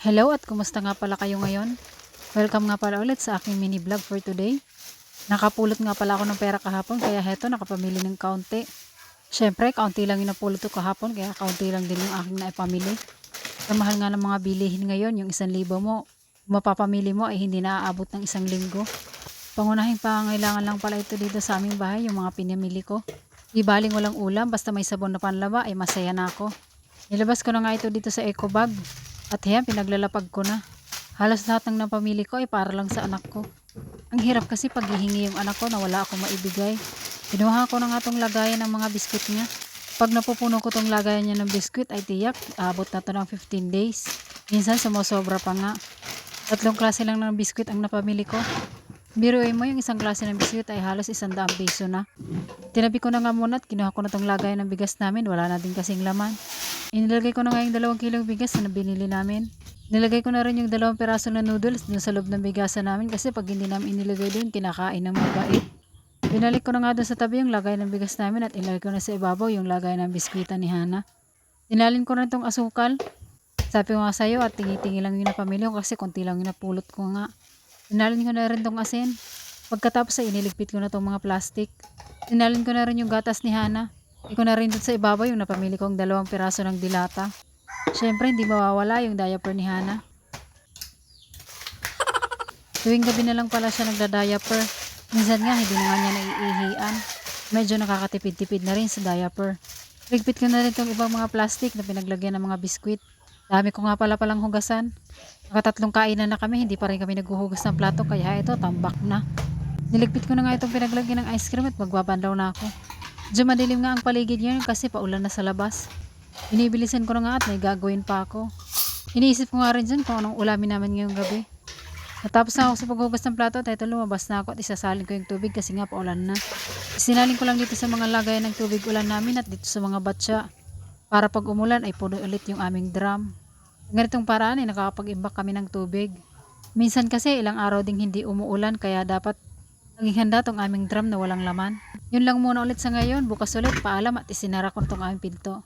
Hello at kumusta nga pala kayo ngayon? Welcome nga pala ulit sa aking mini vlog for today. Nakapulot nga pala ako ng pera kahapon kaya heto nakapamili ng kaunti. Syempre kaunti lang yung napulot ko kahapon kaya kaunti lang din yung aking naipamili. Sa mahal nga ng mga bilihin ngayon, yung 1,000 mo, mapapamili mo ay hindi naaabot ng 1 linggo. Pangunahing pangangailangan lang pala ito dito sa aming bahay, yung mga pinamili ko. Di baling walang ulam, basta may sabon na panlaba ay masaya na ako. Nilabas ko na nga ito dito sa eco bag. At yan, pinaglalapag ko na. Halos lahat ng napamili ko ay para lang sa anak ko. Ang hirap kasi pag hihingi yung anak ko na wala akong maibigay. Kinuha ko na nga tong lagayan ng mga biskwit niya. Pag napupuno ko tong lagayan niya ng biskwit ay tiyak, abot na to ng 15 days. Minsan sumusobra pa nga. 3 klase lang ng biskwit ang napamili ko. Biruin mo yung isang klase ng biskwit ay halos 100 piso na. Tinabi ko na nga muna at kinuha ko na tong lagayan ng bigas namin, wala na din kasing laman. Inilagay ko na nga yung 2 kilong bigas na binili namin. Nilagay ko na rin yung 2 piraso na noodles dun sa loob ng bigasan namin kasi pag hindi namin inilagay doon, kinakain ng mabait. Binalik ko na nga doon sa tabi yung lagay ng bigas namin at ilagay ko na sa ibabaw yung lagay ng biskwita ni Hana. Tinalin ko na itong asukal. Sabi ko nga sa'yo at tingi-tingi lang yung napamili ko kasi konti lang yung napulot ko nga. Tinalin ko na rin itong asin. Pagkatapos ay iniligpit ko na itong mga plastic. Tinalin ko na rin yung gatas ni Hana. Hindi ko na rin doon sa ibabaw yung napamili kong 2 piraso ng dilata. Syempre hindi mawawala yung diaper ni Hana. Tuwing gabi na lang pala siya nagda-diaper. Minsan nga hindi na nga niya naiihian. Medyo nakakatipid-tipid na rin sa diaper. Ligpit ko na rin itong ibang mga plastic na pinaglagyan ng mga biskwit. Dami ko nga pala palang hugasan. Nakatatlong kainan na kami, hindi pa rin kami naghuhugas ng plato kaya ito tambak na. Niligpit ko na nga itong pinaglagyan ng ice cream at magbabandaw na ako. Diyan madilim nga ang paligid ngayon kasi paulan na sa labas. Binibilisan ko na nga at may gagawin pa ako. Iniisip ko nga rin dyan kung anong ulamin namin ngayong gabi. Natapos na ako sa paghugas ng plato at ito lumabas na ako at isasalin ko yung tubig kasi nga paulan na. Isinalin ko lang dito sa mga lagayan ng tubig ulan namin at dito sa mga batya. Para pag umulan ay puno ulit yung aming drum. Ganitong paraan ay nakakapag-imbak kami ng tubig. Minsan kasi ilang araw ding hindi umuulan kaya dapat naging handa tong aming drum na walang laman. Yun lang muna ulit sa ngayon. Bukas ulit, paalam at isinara ko na tong aming pinto.